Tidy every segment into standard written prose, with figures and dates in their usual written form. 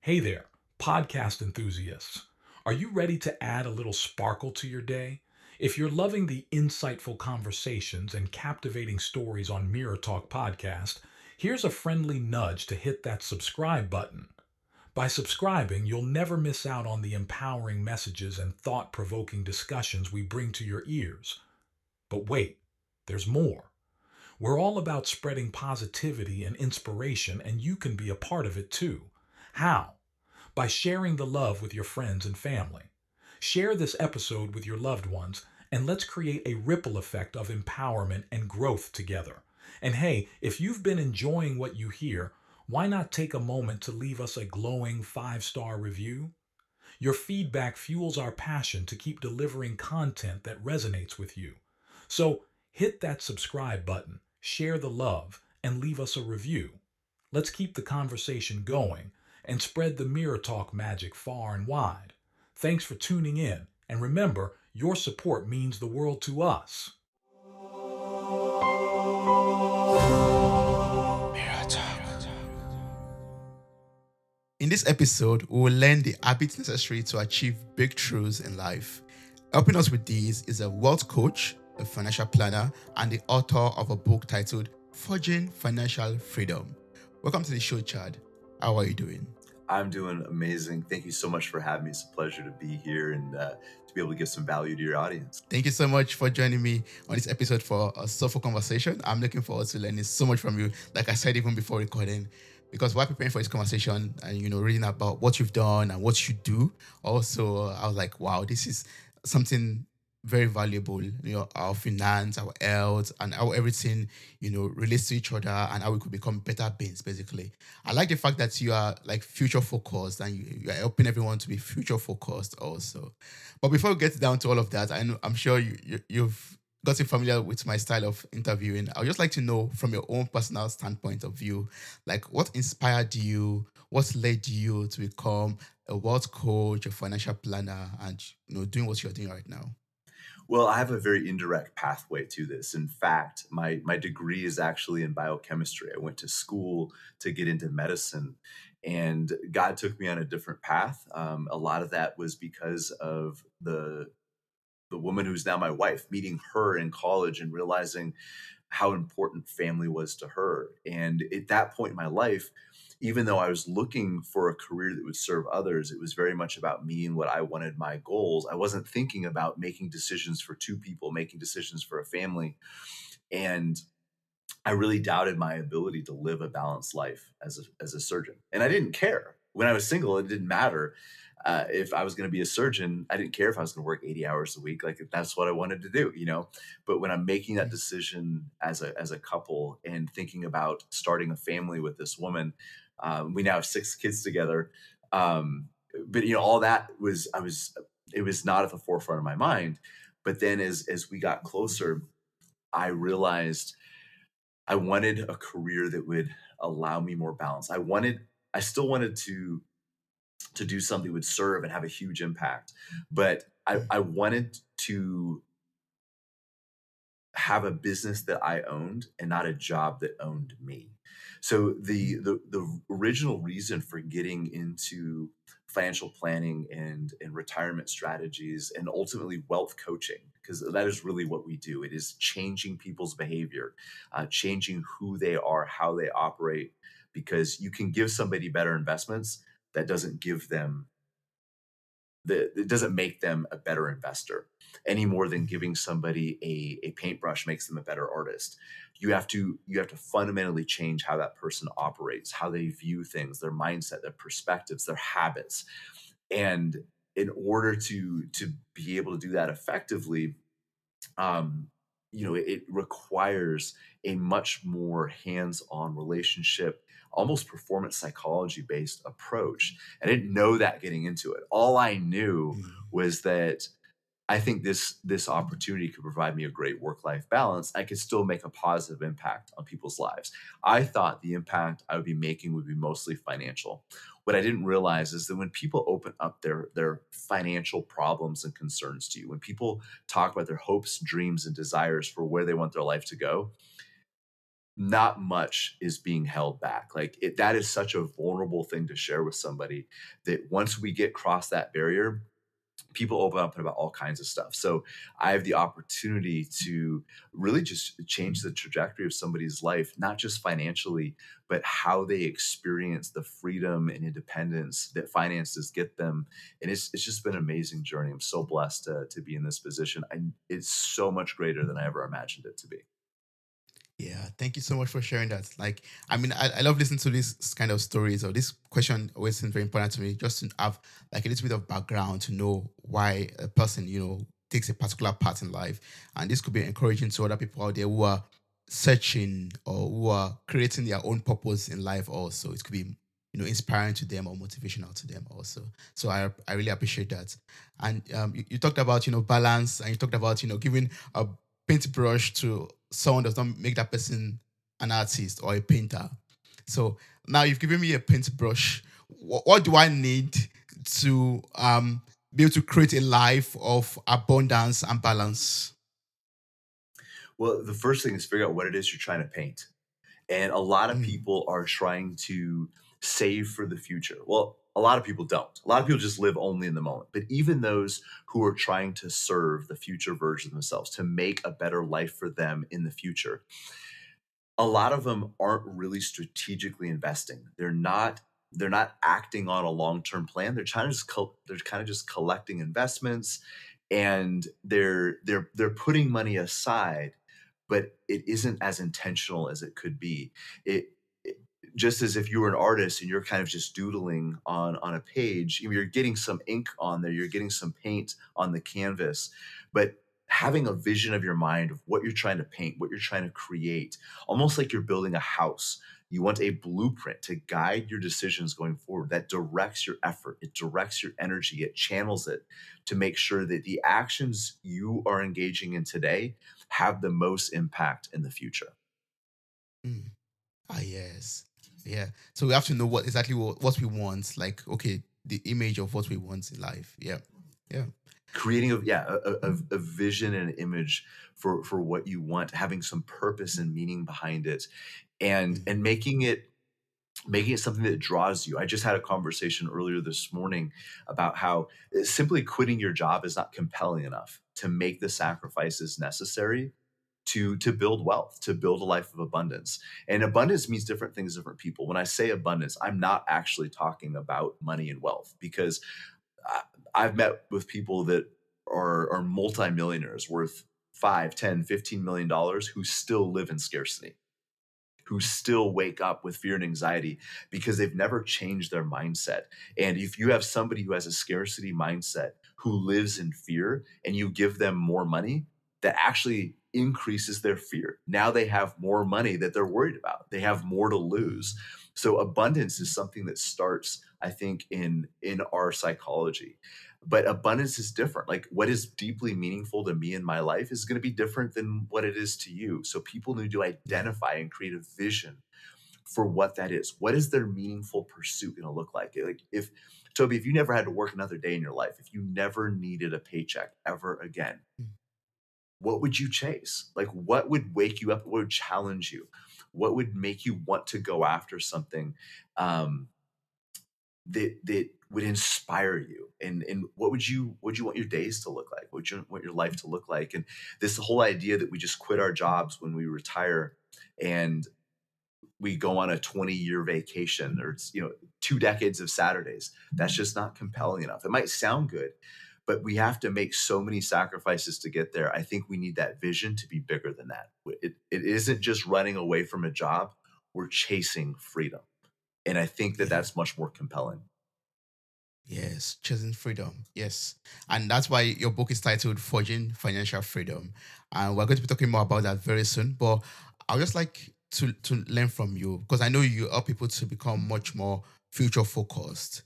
Hey there, podcast enthusiasts. Are you ready to add a little sparkle to your day? If you're loving the insightful conversations and captivating stories on Mirror Talk Podcast, here's a friendly nudge to hit that subscribe button. By subscribing, you'll never miss out on the empowering messages and thought provoking discussions we bring to your ears. But wait, there's more. We're all about spreading positivity and inspiration, and you can be a part of it too. How? By sharing the love with your friends and family. Share this episode with your loved ones, and let's create a ripple effect of empowerment and growth together. And hey, if you've been enjoying what you hear, why not take a moment to leave us a glowing 5-star review? Your feedback fuels our passion to keep delivering content that resonates with you. So hit that subscribe button, share the love, and leave us a review. Let's keep the conversation going and spread the Mirror Talk magic far and wide. Thanks for tuning in, and remember, your support means the world to us. In this episode, we will learn the habits necessary to achieve breakthroughs in life. Helping us with these is a wealth coach, a financial planner, and the author of a book titled Forging Financial Freedom. Welcome to the show, Chad. How are you doing? I'm doing amazing. Thank you so much for having me. It's a pleasure to be here and to be able to give some value to your audience. Thank you so much for joining me on this episode for a soulful conversation. I'm looking forward to learning so much from you. Like I said even before recording, because while preparing for this conversation and reading about what you've done and what you do, also I was like, wow, this is something very valuable. Our finance, our health, and how everything relates to each other, and how we could become better beings. Basically, I like the fact that you are like future focused, and you are helping everyone to be future focused also. But before we get down to all of that, I'm sure you've gotten familiar with my style of interviewing. I would just like to know from your own personal standpoint of view, like what inspired you, what led you to become a wealth coach, a financial planner, and doing what you're doing right now. Well, I have a very indirect pathway to this. In fact, my degree is actually in biochemistry. I went to school to get into medicine, and God took me on a different path. A lot of that was because of the woman who's now my wife, meeting her in college and realizing how important family was to her. And at that point in my life, even though I was looking for a career that would serve others, it was very much about me and what I wanted, my goals. I wasn't thinking about making decisions for two people, making decisions for a family. And I really doubted my ability to live a balanced life as a surgeon. And I didn't care. When I was single, it didn't matter. If I was going to be a surgeon, I didn't care if I was going to work 80 hours a week. Like that's what I wanted to do. But when I'm making that decision as a couple and thinking about starting a family with this woman, we now have 6 kids together. But all that it was not at the forefront of my mind. But then as we got closer, I realized I wanted a career that would allow me more balance. I still wanted to do something that would serve and have a huge impact, but I wanted to have a business that I owned and not a job that owned me. So the original reason for getting into financial planning and retirement strategies and ultimately wealth coaching, because that is really what we do. It is changing people's behavior, changing who they are, how they operate, because you can give somebody better investments. That doesn't give them it doesn't make them a better investor any more than giving somebody a paintbrush makes them a better artist. You have to fundamentally change how that person operates, how they view things, their mindset, their perspectives, their habits. And in order to be able to do that effectively, um, it requires a much more hands-on relationship, almost performance psychology based approach. I didn't know that getting into it. All I knew Mm. was that I think this opportunity could provide me a great work-life balance. I could still make a positive impact on people's lives. I thought the impact I would be making would be mostly financial. What I didn't realize is that when people open up their financial problems and concerns to you, when people talk about their hopes, dreams, and desires for where they want their life to go, not much is being held back. Like that is such a vulnerable thing to share with somebody that once we get across that barrier, people open up about all kinds of stuff. So I have the opportunity to really just change the trajectory of somebody's life, not just financially, but how they experience the freedom and independence that finances get them. And it's just been an amazing journey. I'm so blessed to be in this position. It's so much greater than I ever imagined it to be. Yeah, thank you so much for sharing that. Like, I mean, I love listening to these kind of stories, or this question always seems very important to me, just to have like a little bit of background to know why a person, takes a particular path in life. And this could be encouraging to other people out there who are searching or who are creating their own purpose in life also. It could be, inspiring to them or motivational to them also. So I really appreciate that. And you talked about, balance, and you talked about, giving a paintbrush to someone does not make that person an artist or a painter. So now you've given me a paintbrush. What do I need to be able to create a life of abundance and balance? Well, the first thing is figure out what it is you're trying to paint. And a lot of Mm, people are trying to save for the future. Well, a lot of people don't. A lot of people just live only in the moment. But even those who are trying to serve the future version of themselves, to make a better life for them in the future, a lot of them aren't really strategically investing. They're not acting on a long-term plan. They're kind of just collecting investments, and they're putting money aside, but it isn't as intentional as it could be. It just as if you were an artist and you're kind of just doodling on a page, you're getting some ink on there, you're getting some paint on the canvas, but having a vision of your mind of what you're trying to paint, what you're trying to create, almost like you're building a house. You want a blueprint to guide your decisions going forward that directs your effort, it directs your energy, it channels it to make sure that the actions you are engaging in today have the most impact in the future. mm. Ah, yes. Yeah. So we have to know what we want. Like, okay, the image of what we want in life. Yeah. Yeah. Creating a vision and an image for what you want, having some purpose and meaning behind it, Mm, and making it something that draws you. I just had a conversation earlier this morning about how simply quitting your job is not compelling enough to make the sacrifices necessary to build wealth, to build a life of abundance. And abundance means different things to different people. When I say abundance, I'm not actually talking about money and wealth, because I, I've met with people that are multimillionaires worth 5, 10, $15 million who still live in scarcity, who still wake up with fear and anxiety because they've never changed their mindset. And if you have somebody who has a scarcity mindset, who lives in fear, and you give them more money, that actually increases their fear. Now they have more money that they're worried about. They have more to lose. mm, So abundance is something that starts, I think, in our psychology. But abundance is different. Like what is deeply meaningful to me in my life is going to be different than what it is to you. So people need to yeah. identify and create a vision for what that is. What is their meaningful pursuit going to look like? Like if Toby, if you never had to work another day in your life, if you never needed a paycheck ever again, Mm, what would you chase? Like what would wake you up? What would challenge you? What would make you want to go after something um, that would inspire you? And what would you want your days to look like? What would you want your life to look like? And this whole idea that we just quit our jobs when we retire and we go on a 20-year vacation, or it's 2 decades of Saturdays, that's just not mm, compelling enough. It might sound good, but we have to make so many sacrifices to get there. I think we need that vision to be bigger than that. It isn't mm. just running away from a job, we're chasing freedom. And I think that Yeah. that's much more compelling. Yes, choosing freedom. Yes. And that's why your book is titled Forging Financial Freedom. And we're going to be talking more about that very soon. But I would just like to learn from you, because I know you help people to become much more future focused.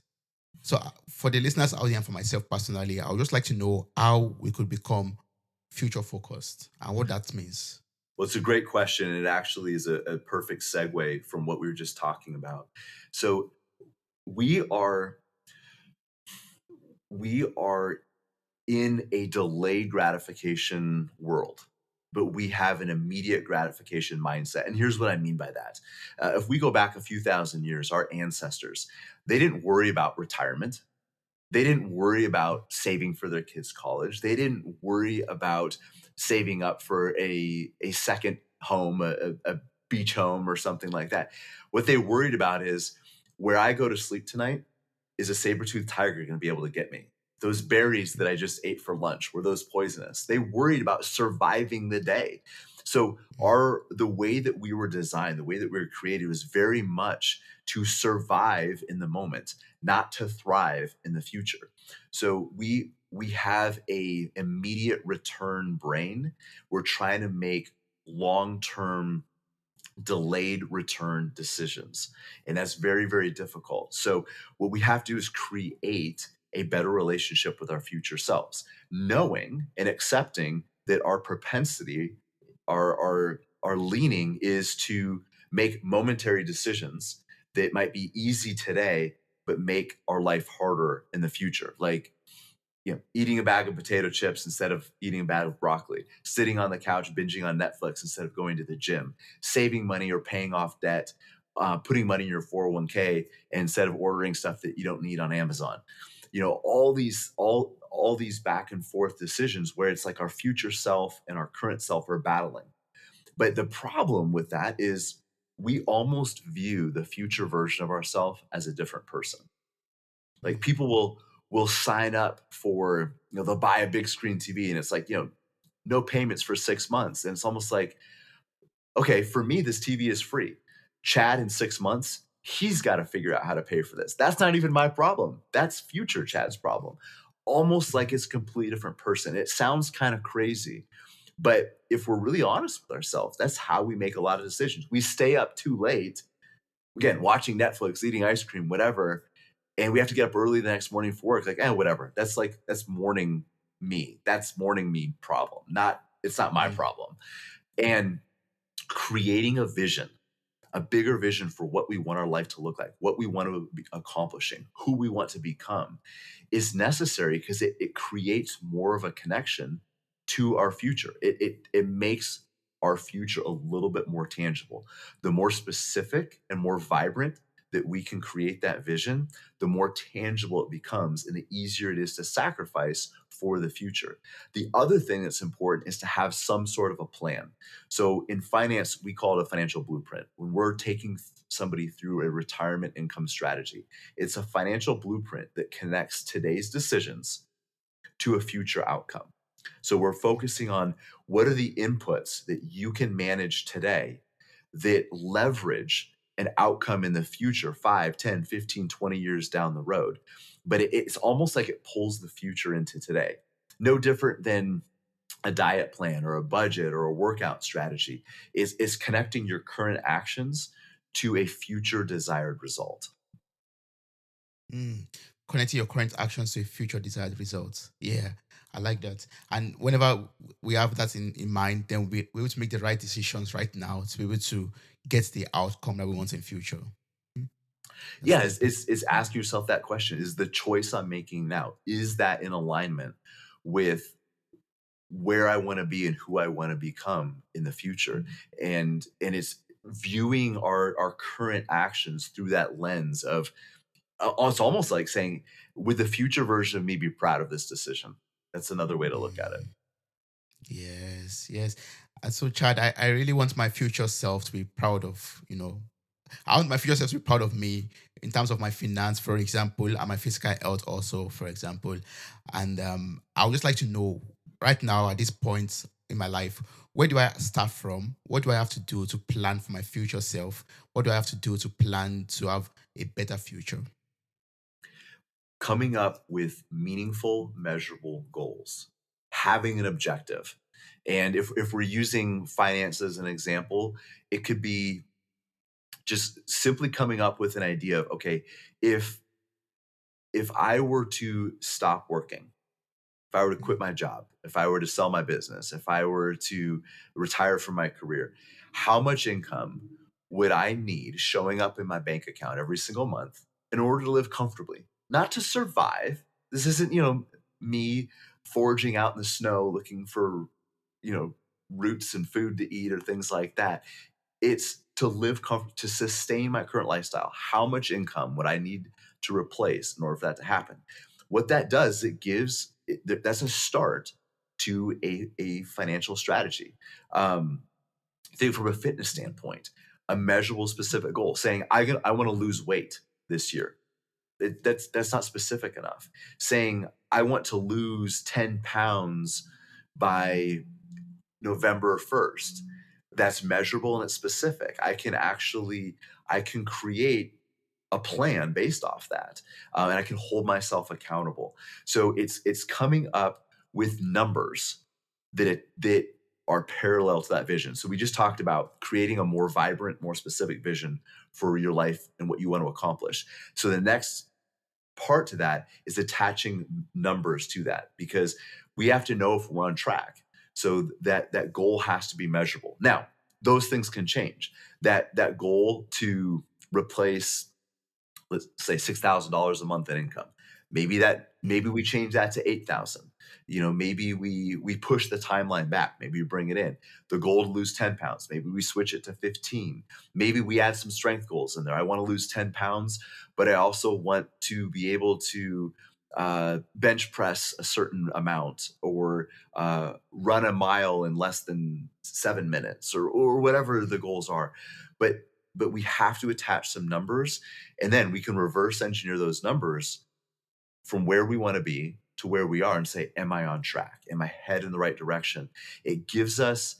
So for the listeners out there and for myself personally, I would just like to know how we could become future focused and what that means. Well, it's a great question, and it actually is a perfect segue from what we were just talking about. So we are we are in a delayed gratification world. but we have an immediate gratification mindset. And here's what I mean by that. If we go back a few thousand years, our ancestors, they didn't worry about retirement. They didn't worry about saving for their kids' college. They didn't worry about saving up for a second home, a beach home or something like that. What they worried about is, where I go to sleep tonight, is a saber-toothed tiger going to be able to get me? Those berries that I just ate for lunch, were those poisonous? They worried about surviving the day. So the way that we were designed, the way that we were created, was very much to survive in the moment, not to thrive in the future. So we have a immediate return brain. We're trying to make long-term delayed return decisions. And that's very, very difficult. So, what we have to do is create a better relationship with our future selves, knowing and accepting that our propensity, our leaning is to make momentary decisions that might be easy today, but make our life harder in the future. Like, eating a bag of potato chips instead of eating a bag of broccoli, sitting on the couch binging on Netflix instead of going to the gym, saving money or paying off debt, putting money in your 401k instead of ordering stuff that you don't need on Amazon. All these back and forth decisions where it's like our future self and our current self are battling. But the problem with that is we almost view the future version of ourselves as a different person. Like, Mm. people will sign up for, they'll buy a big screen TV, and it's like, no payments for 6 months. And it's almost like, okay, for me, this TV is free. Chad in 6 months, he's got to figure out how to pay for this. That's not even my problem. That's future Chad's problem. Almost like it's a completely different person. It sounds kind of crazy, but if we're really honest with ourselves, that's how we make a lot of decisions. We stay up too late, again, watching Netflix, eating ice cream, whatever, and we have to get up early the next morning for work. Like, whatever. That's morning me. That's morning me problem. It's not my Mm. problem. And creating a vision, a bigger vision for what we want our life to look like, what we want to be accomplishing, who we want to become, is necessary because it creates more of a connection to our future. It makes our future a little bit more tangible. The more specific and more vibrant that we can create that vision, the more tangible it becomes and the easier it is to sacrifice for the future. The other thing that's important is to have some sort of a plan. So in finance, we call it a financial blueprint. When we're taking somebody through a retirement income strategy, it's a financial blueprint that connects today's decisions to a future outcome. So we're focusing on, what are the inputs that you can manage today that leverage an outcome in the future, 5, 10, 15, 20 years down the road. But it's almost like it pulls the future into today. No different than a diet plan or a budget or a workout strategy, is connecting your current actions to a future desired result. Mm. Connecting your current actions to a future desired results. Yeah, I like that. And whenever we have that in mind, then we're able to make the right decisions right now to be able to get the outcome that we want in future. Mm. That's Yeah, good. is ask yourself that question. Is the choice I'm making now, is that in alignment with where I want to be and who I want to become in the future? And it's viewing our current actions through that lens of, it's almost like saying, would the future version of me be proud of this decision? That's another way to look at it. Mm. Yes, yes. And so, Chad, I really want my future self to be proud of, I want my future self to be proud of me in terms of my finance, for example, and my physical health also, for example. And I would just like to know right now at this point in my life, where do I start from? What do I have to do to plan for my future self? What do I have to do to plan to have a better future? Coming up with meaningful, measurable goals, having an objective. And if we're using finance as an example, it could be just simply coming up with an idea of, okay, if if I were to stop working, if I were to quit my job, if I were to sell my business, if I were to retire from my career, how much income would I need showing up in my bank account every single month in order to live comfortably? Not to survive. This isn't, me foraging out in the snow looking for, you know, roots and food to eat or things like that. It's to live to sustain my current lifestyle. How much income would I need to replace in order for that to happen? What that does, that's a start to a financial strategy. Think from a fitness standpoint, a measurable, specific goal, saying I want to lose weight this year. That's not specific enough. Saying I want to lose 10 pounds by November 1st. That's measurable and it's specific. I can create a plan based off that, and I can hold myself accountable. So it's coming up with numbers that are parallel to that vision. So we just talked about creating a more vibrant, more specific vision for your life and what you want to accomplish. So the next part to that is attaching numbers to that, because we have to know if we're on track. So that goal has to be measurable. Now, those things can change. That goal to replace, let's say, $6,000 a month in income. Maybe we change that to 8,000. Maybe we push the timeline back. Maybe we bring it in. The goal to lose 10 pounds. Maybe we switch it to 15. Maybe we add some strength goals in there. I want to lose 10 pounds, but I also want to be able to bench press a certain amount, or run a mile in less than 7 minutes, or whatever the goals are. But we have to attach some numbers, and then we can reverse engineer those numbers from where we want to be to where we are and say, am I on track? Am I head in the right direction? It gives us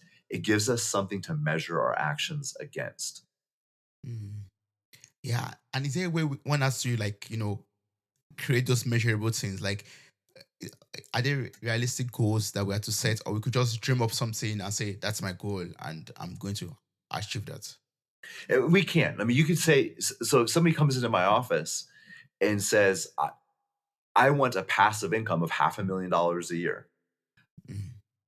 something to measure our actions against. Mm. Yeah. And is there a way we want us to, like, create those measurable things? Like, are there realistic goals that we have to set, or we could just dream up something and say, that's my goal and I'm going to achieve that? We can. I mean, you could say, so if somebody comes into my office and says, I want a passive income of $500,000 a year. Mm.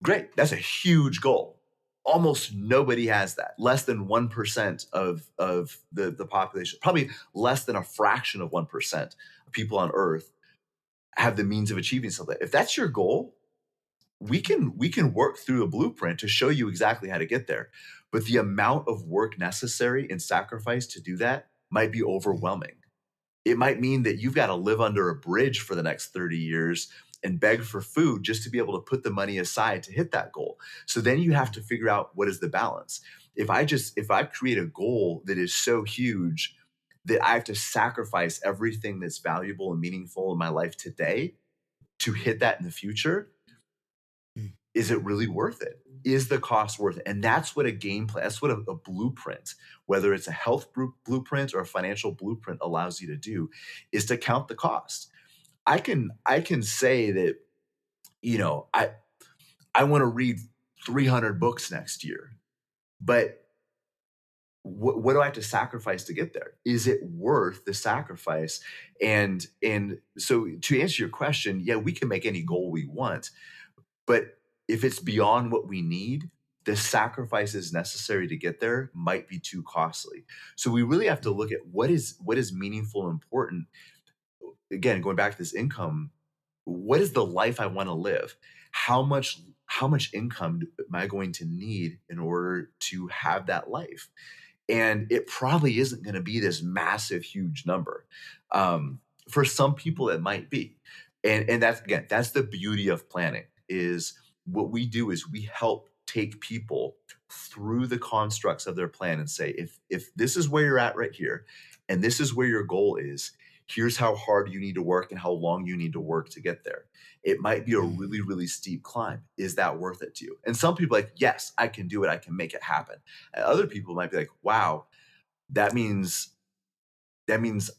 Great. That's a huge goal. Almost nobody has that. Less than 1% of the population, probably less than a fraction of 1% of people on earth have the means of achieving something. If that's your goal, we can work through a blueprint to show you exactly how to get there. But the amount of work necessary and sacrifice to do that might be Mm. overwhelming. It might mean that you've got to live under a bridge for the next 30 years and beg for food just to be able to put the money aside to hit that goal. So then you have to figure out, what is the balance. If I create a goal that is so huge that I have to sacrifice everything that's valuable and meaningful in my life today to hit that in the future, Mm. is it really worth it? Is the cost worth it? And that's what a game plan, that's what a blueprint, whether it's a health blueprint or a financial blueprint, allows you to do, is to count the cost. I can say that, I want to read 300 books next year, but what do I have to sacrifice to get there? Is it worth the sacrifice? And so, to answer your question, yeah, we can make any goal we want, but if it's beyond what we need, the sacrifices necessary to get there might be too costly. So we really have to Mm. look at what is meaningful and important. Again, going back to this income, what is the life I want to live? How much income am I going to need in order to have that life? And it probably isn't going to be this massive, huge number. For some people, it might be, and that's the beauty of planning. Is what we do is we help take people through the constructs of their plan and say, if this is where you're at right here, and this is where your goal is, here's how hard you need to work and how long you need to work to get there. It might be a really, Mm. really steep climb. Is that worth it to you? And some people are like, yes, I can do it. I can make it happen. And other people might be like, wow, that means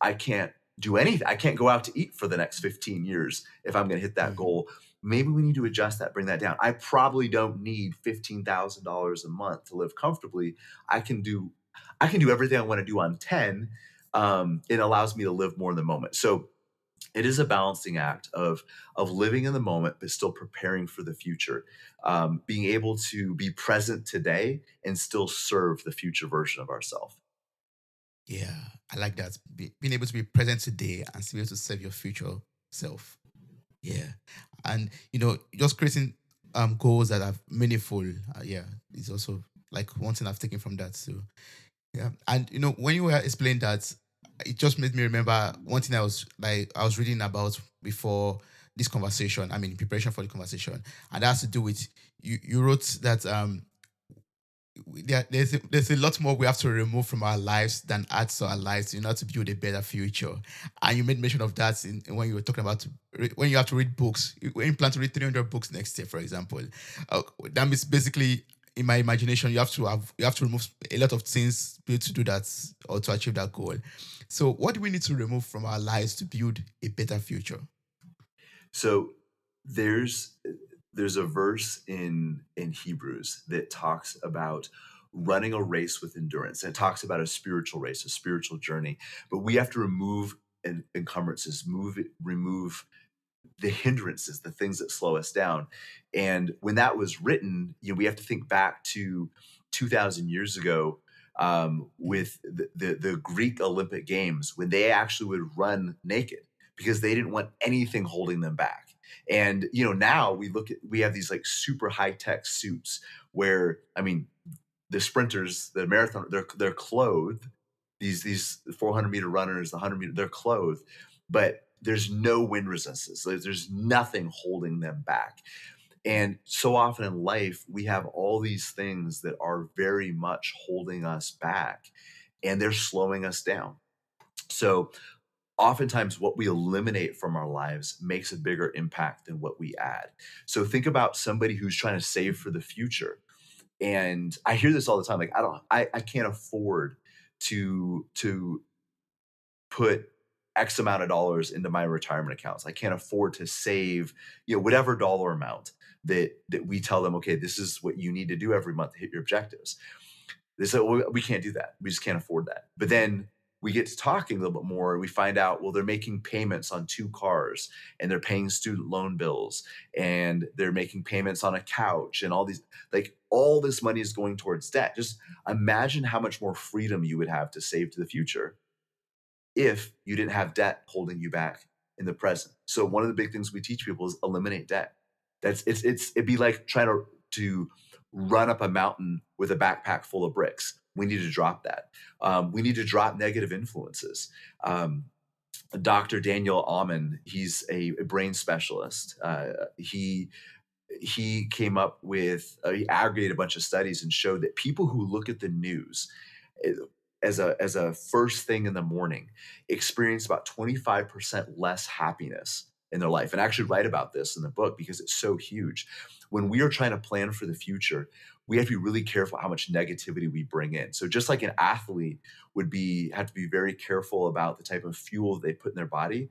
I can't do anything. I can't go out to eat for the next 15 years if I'm going to hit that Mm. goal. Maybe we need to adjust that, bring that down. I probably don't need $15,000 a month to live comfortably. I can do everything I want to do on 10. It allows me to live more in the moment. So it is a balancing act of living in the moment but still preparing for the future, being able to be present today and still serve the future version of ourselves. Yeah, I like that. Being able to be present today and still be able to serve your future self. Yeah. And, just creating goals that are meaningful. Yeah, is also like one thing I've taken from that. So yeah, and when you were explaining that, it just made me remember one thing I was reading about before this conversation. I mean, in preparation for the conversation, and that has to do with you. You wrote that there's a lot more we have to remove from our lives than add to our lives in order to build a better future. And you made mention of that when you were talking about when you have to read books. When you plan to read 300 books next year, for example, that means basically, in my imagination, you have to remove a lot of things to be able to do that or to achieve that goal. So, what do we need to remove from our lives to build a better future? So there's there's a verse in Hebrews that talks about running a race with endurance, and it talks about a spiritual race, a spiritual journey. But we have to remove encumbrances, remove the hindrances, the things that slow us down. And when that was written, we have to think back to 2,000 years ago, with the Greek Olympic Games, when they actually would run naked because they didn't want anything holding them back. And now we have these like super high tech suits where, I mean, the sprinters, the marathon, they're clothed. These 400-meter runners, the 100-meter, they're clothed, but there's no wind resistance. There's nothing holding them back. And so often in life, we have all these things that are very much holding us back, and they're slowing us down. So oftentimes what we eliminate from our lives makes a bigger impact than what we add. So think about somebody who's trying to save for the future. And I hear this all the time. Like, I can't afford to put X amount of dollars into my retirement accounts. I can't afford to save, whatever dollar amount that we tell them, okay, this is what you need to do every month to hit your objectives. They say, well, we can't do that. We just can't afford that. But then we get to talking a little bit more and we find out, well, they're making payments on 2 cars, and they're paying student loan bills, and they're making payments on a couch, and all this money is going towards debt. Just imagine how much more freedom you would have to save to the future if you didn't have debt holding you back in the present. So one of the big things we teach people is eliminate debt. It'd be like trying to run up a mountain with a backpack full of bricks. We need to drop that. We need to drop negative influences. Dr. Daniel Amen, he's a brain specialist. He came up with he aggregated a bunch of studies and showed that people who look at the news, eh, as a first thing in the morning, experience about 25% less happiness in their life. And I actually write about this in the book because it's so huge. When we are trying to plan for the future, we have to be really careful how much negativity we bring in. So just like an athlete have to be very careful about the type of fuel they put in their body,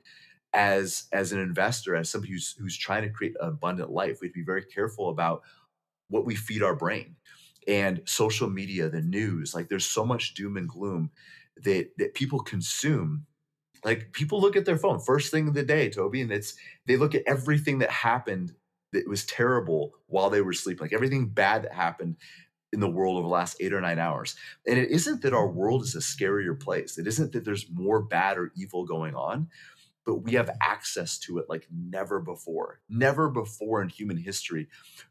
as an investor, as somebody who's trying to create an abundant life, we have to be very careful about what we feed our brain. And social media, the news, like there's so much doom and gloom that people consume. Like, people look at their phone first thing of the day, Toby, and they look at everything that happened that was terrible while they were sleeping, like everything bad that happened in the world over the last 8 or 9 hours. And it isn't that our world is a scarier place. It isn't that there's more bad or evil going on, but we have access to it like never before. Never before in human history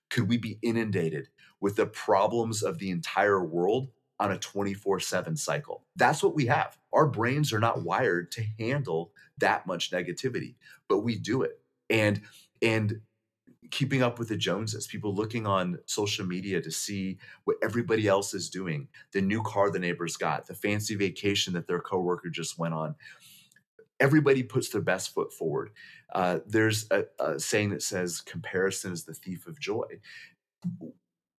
could we be inundated with the problems of the entire world on a 24/7 cycle. That's what we have. Our brains are not wired to handle that much negativity, but we do it. And keeping up with the Joneses, people looking on social media to see what everybody else is doing, the new car the neighbors got, the fancy vacation that their coworker just went on. Everybody puts their best foot forward. There's a saying that says, comparison is the thief of joy.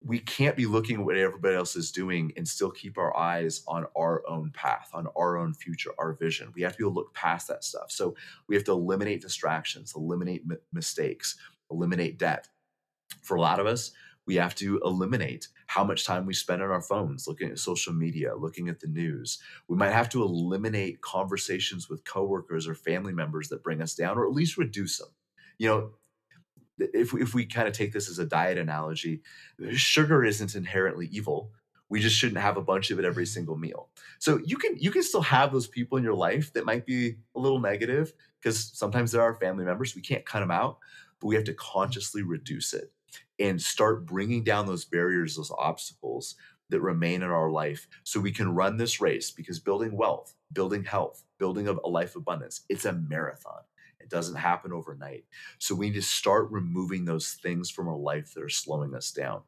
We can't be looking at what everybody else is doing and still keep our eyes on our own path, on our own future, our vision. We have to be able to look past that stuff. So we have to eliminate distractions, eliminate mistakes, eliminate debt. For a lot of us, we have to eliminate how much time we spend on our phones, looking at social media, looking at the news. We might have to eliminate conversations with coworkers or family members that bring us down, or at least reduce them. You know, if we kind of take this as a diet analogy, sugar isn't inherently evil. We just shouldn't have a bunch of it every single meal. So you can still have those people in your life that might be a little negative, because sometimes there are family members. We can't cut them out, but we have to consciously reduce it. and start bringing down those barriers, those obstacles that remain in our life so we can run this race, because building wealth, building health, building a life of abundance, it's a marathon. It doesn't happen overnight. So we need to start removing those things from our life that are slowing us down.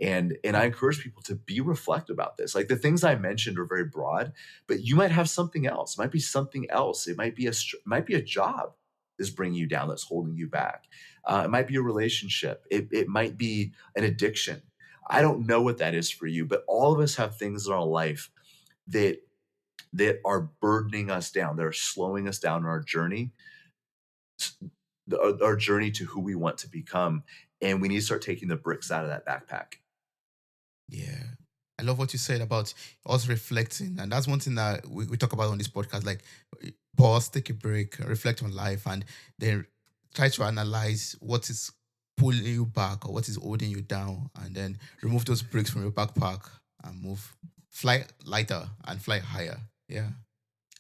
And I encourage people to be reflective about this. Like the things I mentioned are very broad, but you might have something else. It might be something else. It might be it might be a job that's bringing you down, that's holding you back. It might be a relationship. It might be an addiction. I don't know what that is for you, but all of us have things in our life that are burdening us down, that are slowing us down in our journey, our journey to who we want to become. And we need to start taking the bricks out of that backpack. Yeah. I love what you said about us reflecting. And that's one thing that we talk about on this podcast. Like, pause, take a break, reflect on life, and then try to analyze what is pulling you back or what is holding you down. And then remove those bricks from your backpack and move, fly lighter and fly higher. Yeah.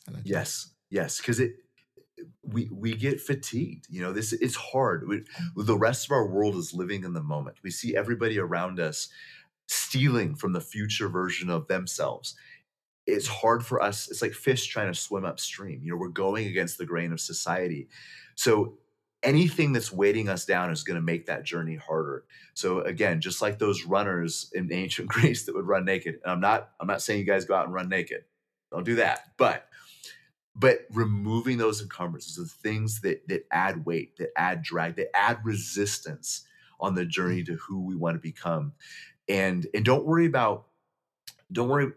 I like that. Yes, yes, because we get fatigued. You know, this it's hard. The rest of our world is living in the moment. We see everybody around us stealing from the future version of themselves. It's hard for us. It's like fish trying to swim upstream. You know, we're going against the grain of society. So anything that's weighting us down is going to make that journey harder. So again, just like those runners in ancient Greece that would run naked. And I'm not saying you guys go out and run naked. Don't do that. But removing those encumbrances, the things that add weight, that add drag, that add resistance on the journey Mm. to who we want to become. And don't worry don't worry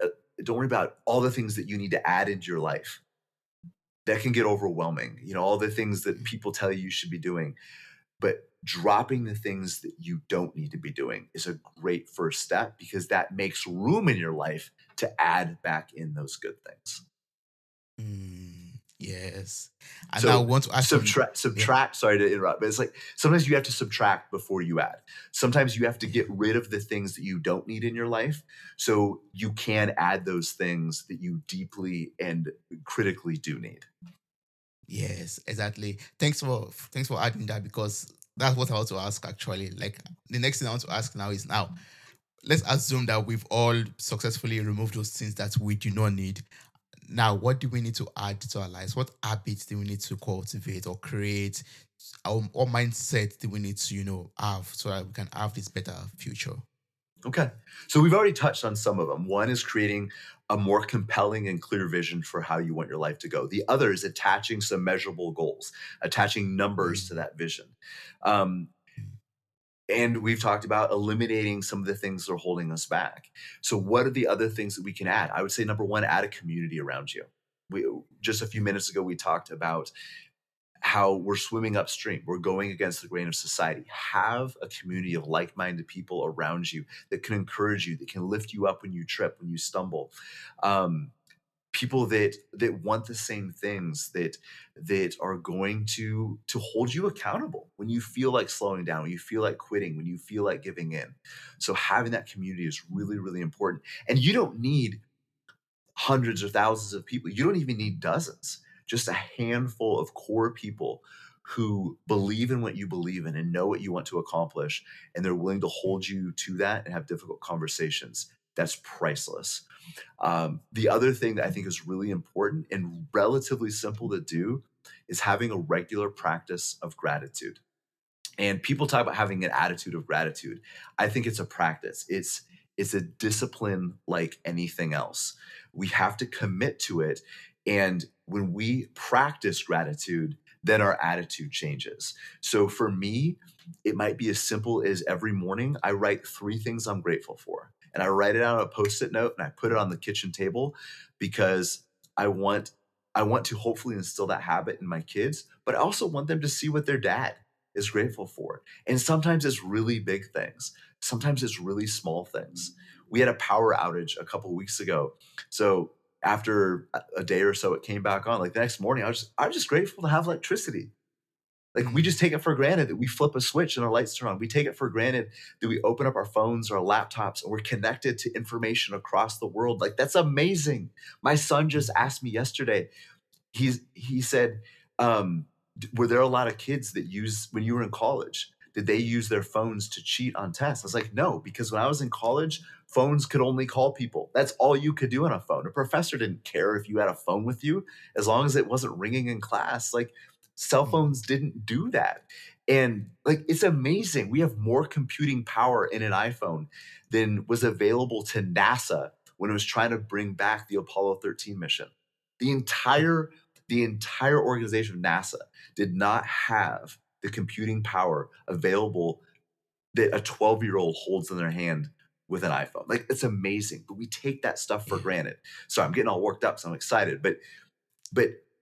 about all the things that you need to add into your life. That can get overwhelming. You know, all the things that people tell you should be doing. But dropping the things that you don't need to be doing is a great first step, because that makes room in your life to add back in those good things. Yes. And now I So want to ask you, yeah. subtract, sorry to interrupt, but it's like sometimes you have to subtract before you add. Sometimes you have to get rid of the things that you don't need in your life so you can add those things that you deeply and critically do need. Yes, exactly. Thanks for adding that, because that's what I want to ask actually. Like, the next thing I want to ask now is, now let's assume that we've all successfully removed those things that we do not need. Now, what do we need to add to our lives? What habits do we need to cultivate or create? What mindset do we need to, have so that we can have this better future? Okay. So we've already touched on some of them. One is creating a more compelling and clear vision for how you want your life to go. The other is attaching some measurable goals, attaching numbers to Mm, that vision. Um, mm, And we've talked about eliminating some of the things that are holding us back. So, what are the other things that we can add? I would say number one, add a community around you. We just a few mm, minutes ago we talked about how we're swimming upstream. We're going against the grain of society. Have a community of like-minded people around you that can encourage you, that can lift you up when you trip, when you stumble. Um, People that want the same things, that are going to hold you accountable when you feel like slowing down, when you feel like quitting, when you feel like giving in. So having that community is really, really important. And you don't need hundreds or thousands of people. You don't even need dozens. Just a handful of core people who believe in what you believe in and know what you want to accomplish, and they're willing to mm, hold you to that and have difficult conversations. That's priceless. The other thing that I think is really important and relatively simple to do is having a regular practice of gratitude. And people talk about having an attitude of gratitude. I think it's a practice. It's a discipline like anything else. We have to commit to it. And when we practice gratitude, then our attitude changes. So for me, it might be as simple as every morning I write three things I'm grateful for. And I write it out on a post-it note and I put it on the kitchen table, because I want I want to hopefully instill that habit in my kids, but I also want them to see what their dad is grateful for. And sometimes it's really big things. Sometimes it's really small things. We had a power outage a couple weeks ago. So after a day or so, it came back on. Like the next morning, I was just grateful to have electricity. Like we mm. just take it for granted that we flip a switch and our lights turn on. We take it for granted that we open up our phones or our laptops and we're connected to information across the world. Like that's amazing. My son just asked me yesterday, he said, were there a lot of kids that use when you were in college did they use their phones to cheat on tests? I was like, no, because when I was in college, phones could only call people. That's all you could do on a phone. A professor didn't care if you had a phone with you as long as it wasn't ringing in class. Like, cell Mm. phones didn't do that. And like, it's amazing. We have more computing power in an iPhone than was available to NASA when it was trying to bring back the Apollo 13 mission. The entire the entire organization of NASA did not have the computing power available that a 12-year-old holds in their hand with an iPhone. Like, it's amazing, but we take that stuff for Yeah. granted. So I'm getting all worked up, so I'm excited. But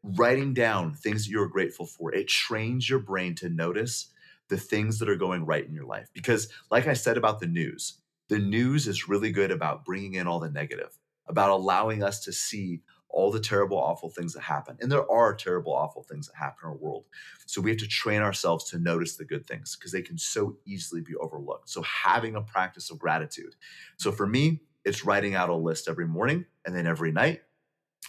writing down things that you're grateful for, it trains your brain to notice the things that are going right in your life. Because, like I said about the news is really good about bringing in all the negative, about allowing us to see all the terrible, awful things that happen. And there are terrible, awful things that happen in our world. So we have to train ourselves to notice the good things because they can so easily be overlooked. So having a practice of gratitude. So for me, it's writing out a list every morning, and then every night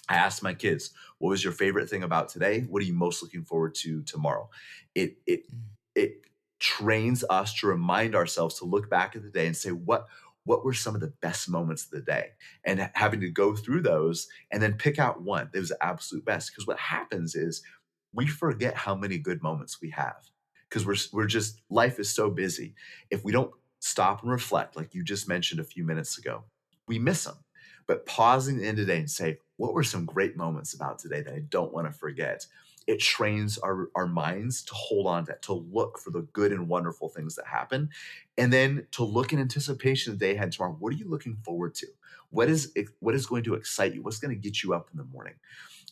I asked my kids, "What was your favorite thing about today? What are you most looking forward to tomorrow?" It it Mm. it trains us to remind ourselves to look back at the day and say, what were some of the best moments of the day? And having to go through those and then pick out one that was the absolute best. Because what happens is we forget how many good moments we have because we're just life is so busy. If we don't stop and reflect, like you just mentioned a few minutes ago, we miss them. But pausing the end of the day and say, what were some great moments about today that I don't want to forget? It trains our minds to hold on to that, to look for the good and wonderful things that happen, and then to look in anticipation of the day ahead tomorrow. What are you looking forward to? What is going to excite you? What's going to get you up in the morning?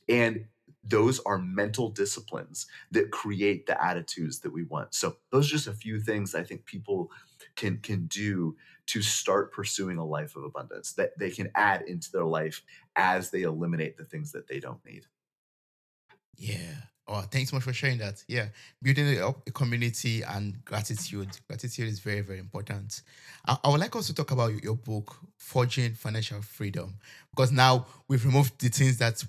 And those are mental disciplines that create the attitudes that we want. So those are just a few things I think people can do to start pursuing a life of abundance that they can add into their life as they eliminate the things that they don't need. Yeah. Oh, thanks so much for sharing that. Yeah. Building up a community and gratitude. Gratitude is very, very important. I would like us to talk about your book, Forging Financial Freedom. Because now we've removed the things that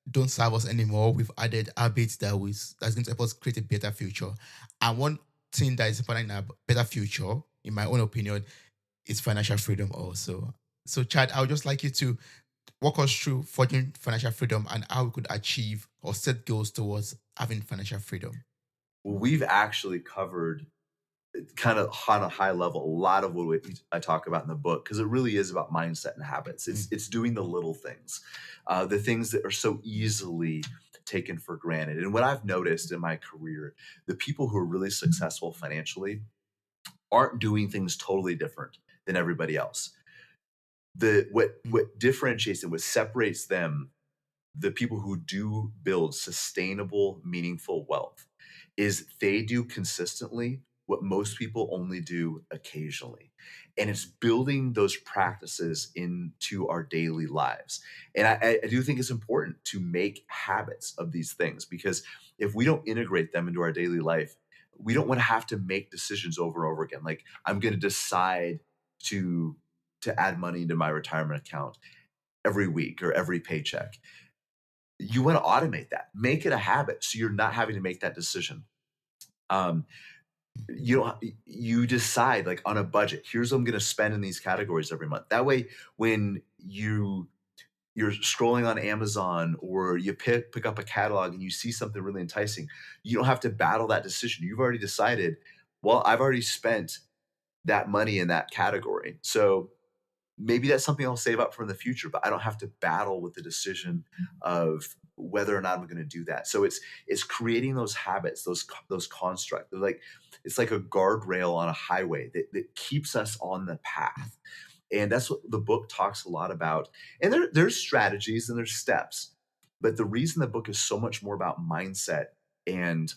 don't serve us anymore. We've added habits that's going to help us create a better future. And one thing that is important in a better future, in my own opinion, is financial freedom also. So, Chad, I would just like you to walk us through forging financial freedom and how we could achieve or set goals towards having financial freedom. Well, we've actually covered kind of on a high level a lot of what I talk about in the book because it really is about mindset and habits. Mm. It's doing the little things, the things that are so easily taken for granted. And what I've noticed in my career, the people who are really successful financially aren't doing things totally different than everybody else. The Mm. what differentiates them, what separates them, the people who do build sustainable, meaningful wealth, is they do consistently what most people only do occasionally. And it's building those practices into our daily lives. And I do think it's important to make habits of these things because if we don't integrate them into our daily life, we don't want to have to make decisions over and over again. Like, I'm going to decide to add money into my retirement account every week or every paycheck. You want to automate that. Make it a habit so you're not having to make that decision. Um, you don't you decide like on a budget. Here's what I'm going to spend in these categories every month. That way, when you're scrolling on Amazon or you pick up a catalog and you see something really enticing, you don't have to battle that decision. You've already decided, well, I've already spent that money in that category. So maybe that's something I'll save up for in the future, but I don't have to battle with the decision of whether or not I'm going to do that. So it's creating those habits, those constructs. They're like it's like a guardrail on a highway that keeps us on the path. And that's what the book talks a lot about. And there's strategies and there's steps, but the reason the book is so much more about mindset and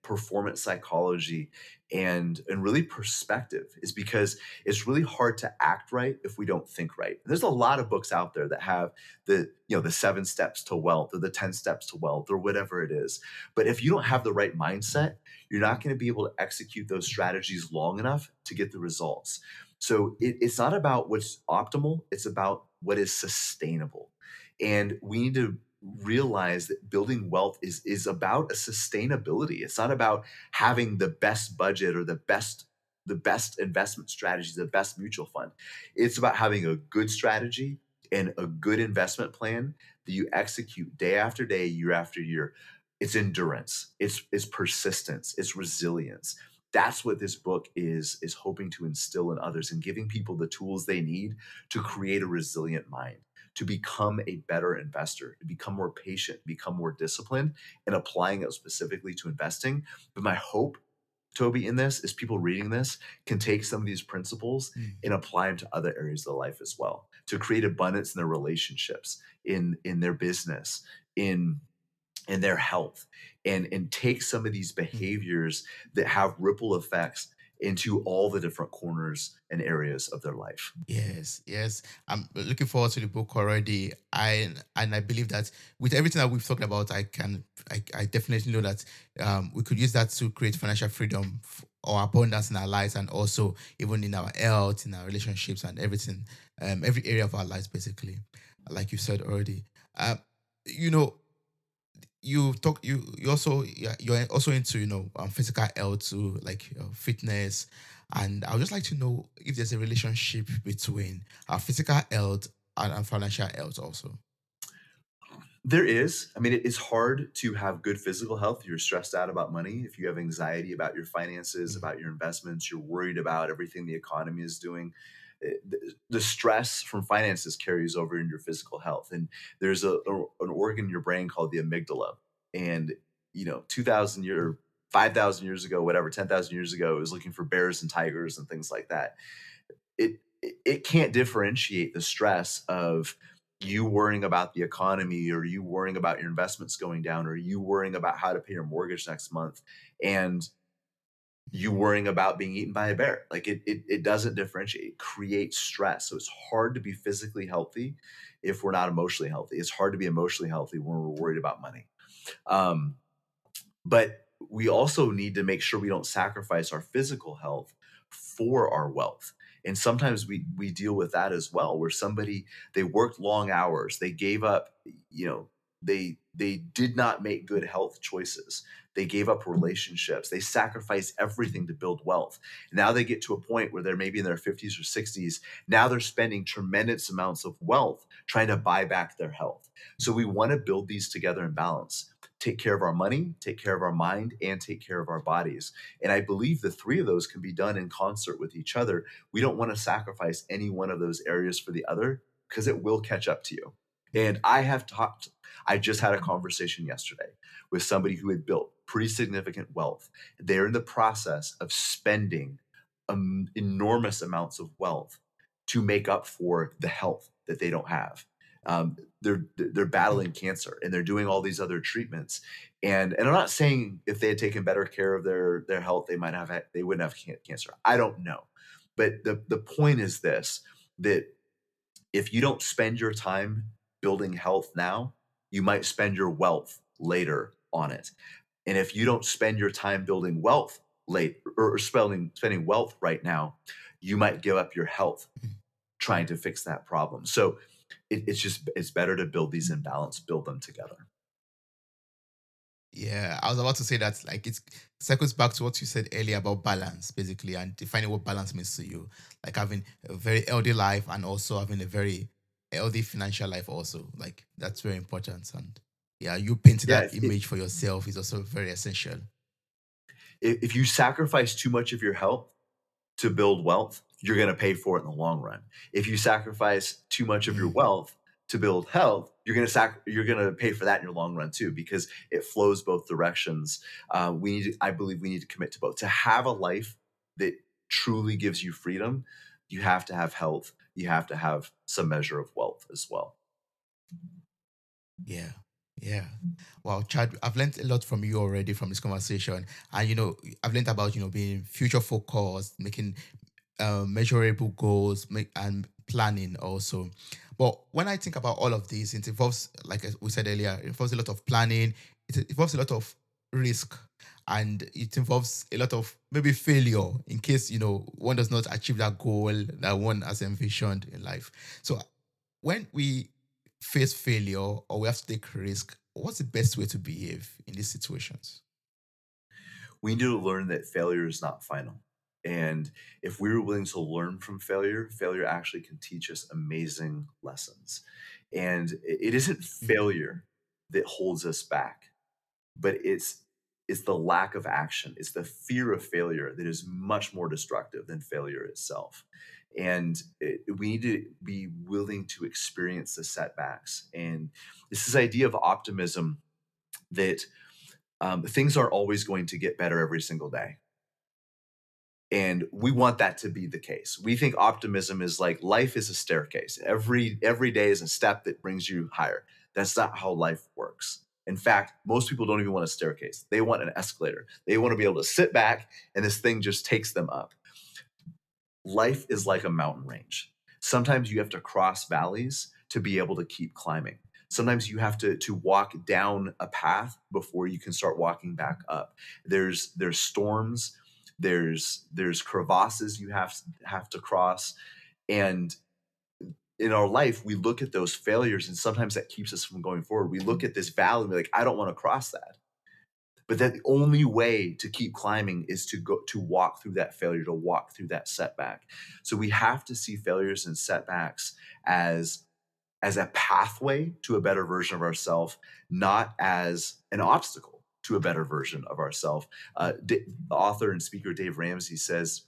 performance psychology and really perspective is because it's really hard to act right if we don't think right. There's a lot of books out there that have the 7 steps to wealth or the 10 steps to wealth or whatever it is. But if you don't have the right mindset, you're not going to be able to execute those strategies long enough to get the results. So it's not about what's optimal, it's about what is sustainable. And we need to realize that building wealth is about a sustainability. It's not about having the best budget or the best investment strategies, the best mutual fund. It's about having a good strategy and a good investment plan that you execute day after day, year after year. It's endurance, it's persistence, it's resilience. That's what this book is hoping to instill in others and giving people the tools they need to create a resilient mind, to become a better investor, to become more patient, become more disciplined, and applying it specifically to investing. But my hope, Toby, in this is people reading this can take some of these principles and Mhm. apply them to other areas of their life as well, to create abundance in their relationships, in their business, in their health, and take some of these Mhm. behaviors that have ripple effects into all the different corners and areas of their life. Yes, yes. I'm looking forward to the book already. I believe that with everything that we've talked about, I definitely know that we could use that to create financial freedom or abundance in our lives, and also even in our health, in our relationships, and everything, every area of our lives, basically, like you said already. Um, you know, you also, yeah, you're also into, physical health too, like fitness. And I would just like to know if there's a relationship between physical health and financial health also. There is. I mean, it's hard to have good physical health if you're stressed out about money, if you have anxiety about your finances, Mm. about your investments, you're worried about everything the economy is doing. The stress from finances carries over in your physical health. And there's an organ in your brain called the amygdala. And, 2,000 year, 5,000 years ago, whatever, 10,000 years ago, it was looking for bears and tigers and things like that. It can't differentiate the stress of you worrying about the economy, or you worrying about your investments going down, or you worrying about how to pay your mortgage next month, and you worrying about being eaten by a bear. Like, it doesn't differentiate. It creates stress. So it's hard to be physically healthy if we're not emotionally healthy. It's hard to be emotionally healthy when we're worried about money. Um, but we also need to make sure we don't sacrifice our physical health for our wealth. And sometimes we deal with that as well, where somebody, they worked long hours, they gave up, they did not make good health choices. They gave up relationships. They sacrificed everything to build wealth. Now they get to a point where they're maybe in their 50s or 60s. Now they're spending tremendous amounts of wealth trying to buy back their health. So we want to build these together in balance, take care of our money, take care of our mind, and take care of our bodies. And I believe the three of those can be done in concert with each other. We don't want to sacrifice any one of those areas for the other, because it will catch up to you. And I just had a conversation yesterday with somebody who had built pretty significant wealth. They're in the process of spending enormous amounts of wealth to make up for the health that they don't have. They're battling cancer, and they're doing all these other treatments. And I'm not saying if they had taken better care of their health, they wouldn't have cancer. I don't know, but the point is this: that if you don't spend your time building health now, you might spend your wealth later on it. And if you don't spend your time building wealth late, or spending wealth right now, you might give up your health trying to fix that problem. So it's better to build these in balance, build them together. Yeah, I was about to say that, like, it circles back to what you said earlier about balance, basically, and defining what balance means to you. Like having a very healthy life and also having a very healthy financial life, also. Like, that's very important. And yeah, you painting Yeah, that image for yourself is also very essential. if you sacrifice too much of your health to build wealth, you're going to pay for it in the long run. If you sacrifice too much of your Mm, wealth to build health, you're going to pay for that in your long run too, because it flows both directions. I believe we need to commit to both. To have a life that truly gives you freedom, you have to have health. You have to have some measure of wealth as well. yeah, yeah. Wow, Chad, I've learned a lot from you already from this conversation. And, I've learned about, being future focused, making measurable goals, and planning also. But when I think about all of these, it involves, like we said earlier, it involves a lot of planning. It involves a lot of risk, and it involves a lot of maybe failure in case one does not achieve that goal that one has envisioned in life. So when we face failure or we have to take risk, what's the best way to behave in these situations? We need to learn that failure is not final. And if we're willing to learn from failure, failure actually can teach us amazing lessons. And it isn't Mm. failure that holds us back, but it's the lack of action. It's the fear of failure that is much more destructive than failure itself. And we need to be willing to experience the setbacks. And this is idea of optimism that things aren't always going to get better every single day. And we want that to be the case. We think optimism is like life is a staircase. Every day is a step that brings you higher. That's not how life works. In fact, most people don't even want a staircase. They want an escalator. They want to be able to sit back and this thing just takes them up. Life is like a mountain range. Sometimes you have to cross valleys to be able to keep climbing. Sometimes you have to walk down a path before you can start walking back up. There's storms, there's crevasses you have to cross, and in our life we look at those failures and sometimes that keeps us from going forward. We look at this valley and we're like, I don't want to cross that. But that the only way to keep climbing is to walk through that failure, to walk through that setback. So we have to see failures and setbacks as a pathway to a better version of ourselves, not as an obstacle to a better version of ourselves. The author and speaker Dave Ramsey says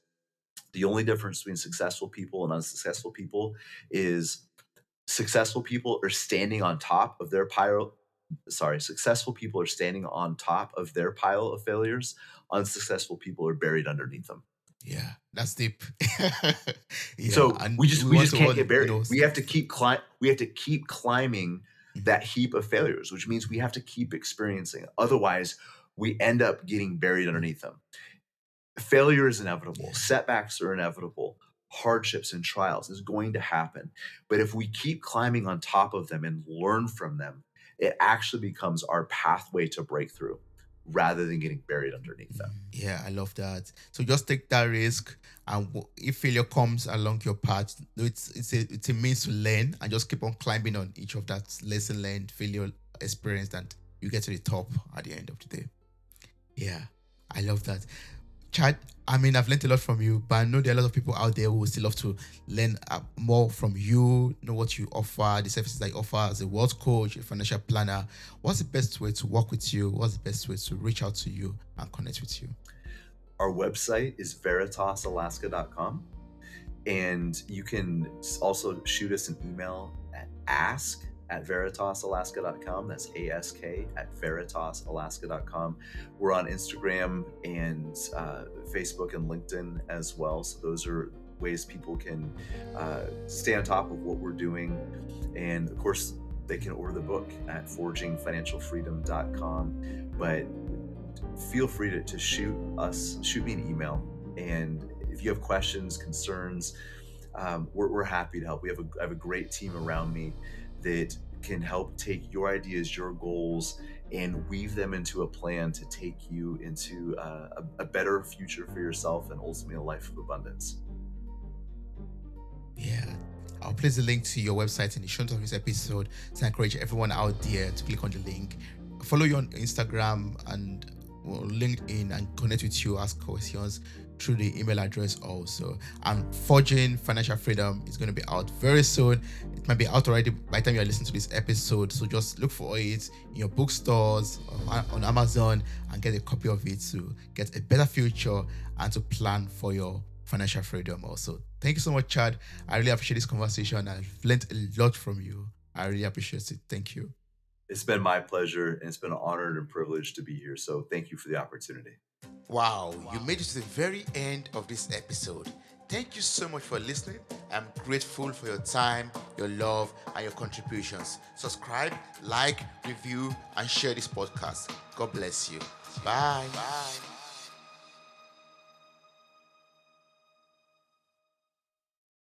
the only difference between successful people and unsuccessful people is successful people are standing on top of their pile. Sorry, successful people are standing on top of their pile of failures. Unsuccessful people are buried underneath them. Yeah, that's deep. Yeah, So and we we want just to can't all, get buried. We have to keep climbing Mhm. that heap of failures, which means we have to keep experiencing it. Otherwise, we end up getting buried underneath them. Failure is inevitable. Yeah. Setbacks are inevitable. Hardships and trials is going to happen. But if we keep climbing on top of them and learn from them, it actually becomes our pathway to breakthrough rather than getting buried underneath them. Yeah, I love that. So just take that risk, and if failure comes along your path, it's a means to learn, and just keep on climbing on each of that lesson learned, failure experience, and you get to the top at the end of the day. Yeah, I love that. Chad, I mean, I've learned a lot from you, but I know there are a lot of people out there who would still love to learn more from you, know what you offer, the services that you offer as a wealth coach, a financial planner. What's the best way to work with you? What's the best way to reach out to you and connect with you? Our website is veritasalaska.com. And you can also shoot us an email at ask@veritasalaska.com. That's ask@veritasalaska.com. We're on Instagram and Facebook and LinkedIn as well. So those are ways people can stay on top of what we're doing. And of course, they can order the book at forgingfinancialfreedom.com. But feel free to shoot me an email. And if you have questions, concerns, we're happy to help. I have a great team around me that can help take your ideas, your goals, and weave them into a plan to take you into a better future for yourself and ultimately a life of abundance. Yeah. I'll place the link to your website in the show notes of this episode. So I encourage everyone out there to click on the link. Follow you on Instagram and LinkedIn and connect with you, ask questions through the email address also. And Forging Financial Freedom is going to be out very soon. It might be out already by the time you're listening to this episode. So just look for it in your bookstores, on Amazon, and get a copy of it to get a better future and to plan for your financial freedom also. Thank you so much, Chad. I really appreciate this conversation. I've learned a lot from you. I really appreciate it. Thank you. It's been my pleasure, and it's been an honor and privilege to be here. So thank you for the opportunity. Wow, you made it to the very end of this episode. Thank you so much for listening. I'm grateful for your time, your love, and your contributions. Subscribe, like, review, and share this podcast. God bless you. Bye. Bye.